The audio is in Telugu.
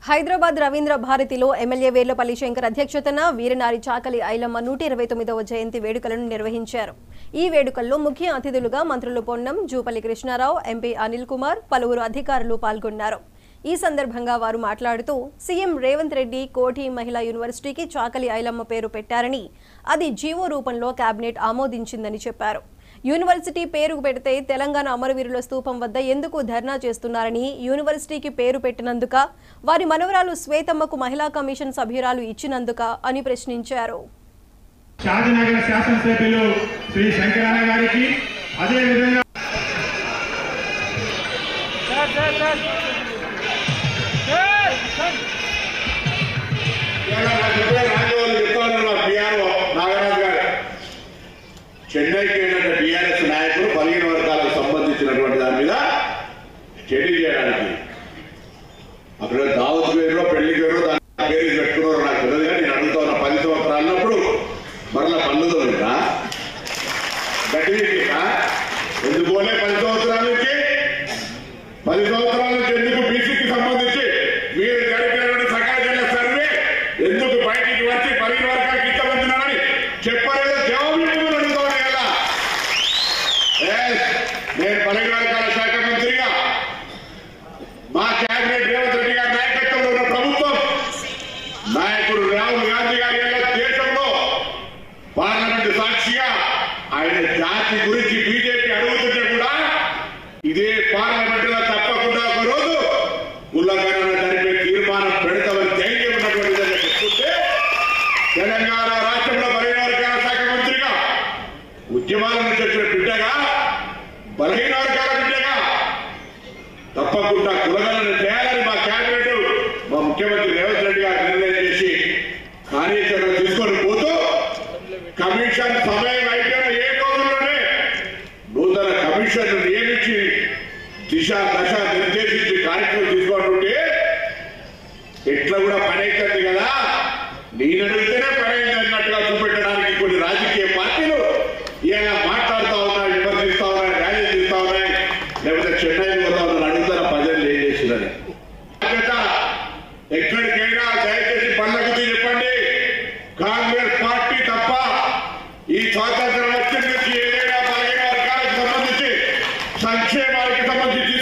హైదరాబాద్ రవీంద్ర భారతిలో ఎమ్మెల్యే వేర్లపల్లి శంకర్ అధ్యక్షతన వీరనారి చాకలి ఐలమ్మ 129వ జయంతి వేడుకలను నిర్వహించారు. ఈ వేడుకల్లో ముఖ్య అతిథులుగా మంత్రులు పొన్నం, జూపల్లి కృష్ణారావు, ఎంపీ అనిల్ కుమార్, పలువురు అధికారులు పాల్గొన్నారు. ఈ సందర్భంగా వారు మాట్లాడుతూ సీఎం రేవంత్ రెడ్డి కోఠి మహిళా యూనివర్సిటీకి చాకలి ఐలమ్మ పేరు పెట్టారని, అది జీవో రూపంలో కేబినెట్ ఆమోదించిందని చెప్పారు. యూనివర్సిటీ పేరు పెడితే తెలంగాణ అమరవీరుల స్తూపం వద్ద ఎందుకు ధర్నా చేస్తున్నారని, యూనివర్సిటీకి పేరు పెట్టినందుక, వారి మనవరాలు శ్వేతమ్మకు మహిళా కమిషన్ సభ్యురాలు ఇచ్చినందుక అని ప్రశ్నించారు. షాదనగర్ శాసనసభ్యులు శ్రీ శంకరన్న గారికి అదే విధంగా చెన్నైకి వెళ్ళిన టీఆర్ఎస్ నాయకులు 15 వర్గాలకు సంబంధించినటువంటి దాని మీద స్టడీ చేయడానికి అక్కడ దావత్ పేరులో పెళ్లి పేరు దాని పేరు పెట్టుకున్నారు. నాకు తెలియదు కానీ నేను అడుగుతా ఉన్న 10 సంవత్సరాలు అన్నప్పుడు మరలా పన్నుతో గట్టి ఎందుకు పోలే 10 సంవత్సరాల నుంచి ఎందుకు బీసీకి సంబంధించి మీరు జరిపినటువంటి సకాల జిల్లా సర్వే ఎందుకు బయటికి వచ్చి 15 వర్గాలకు ఇష్టపడుతున్నారని చెప్పలేదు. జవాబు నేను 15 వర్గాల శాఖ మంత్రిగా మా కేబినెట్ రేవంత్ రెడ్డి గారి నాయకత్వంలో ఉన్న ప్రభుత్వం నాయకుడు రాహుల్ గాంధీ గారి దేశంలో పార్లమెంట్ సాక్షిగా ఆయన జాతి గురించి బీజేపీ అడుగుతుంటే కూడా ఇదే పార్లమెంట్ లో తప్పకుండా ఒక రోజు ఉల్లంఘన జరిపే తీర్మానం పెడతామని ధైర్యం ఉన్నటువంటి చెప్తుంటే తెలంగాణ రాష్ట్రంలో 15 వర్గాల శాఖ మంత్రిగా ఉద్యమాల నుంచి వచ్చిన బిడ్డగా 15 వర్గాల బిడ్డగా తప్పకుండా కులగలను చేయాలని మా కేబినెట్ మా ముఖ్యమంత్రి రేవంత్ రెడ్డి గారు నిర్ణయం చేసి కార్యాచరణ తీసుకొని పోతూ కమిషన్ సమయం అయిపోయిన 7 రోజుల్లోనే నూతన కమిషన్ నియమించి దిశ దశ నిర్దేశించి కార్యక్రమం తీసుకుంటుంటే ఎట్లా కూడా పని అవుతుంది కదా, నేను అడిగితేనే పని అయింది అన్నట్టుగా చూపెట్టడానికి కొన్ని రాజకీయ పార్టీలు ఇలా మాట్లాడుతూ ఉన్నాయి, విమర్శిస్తా ఉన్నాయి, ర్యాలీ తీస్తా ఉన్నాయి, లేకపోతే చెన్నై పోతా ఉన్నారు. అడుగుతారా ప్రజలు ఏం చేసిందని? ఎక్కడికైనా దయచేసి పళ్ళకు చెప్పండి, కాంగ్రెస్ పార్టీ తప్ప ఈ స్వాతంత్రం వచ్చిన నుంచి ఏదైనా 15 వర్గాలకు సంబంధించి సంక్షేమానికి సంబంధించి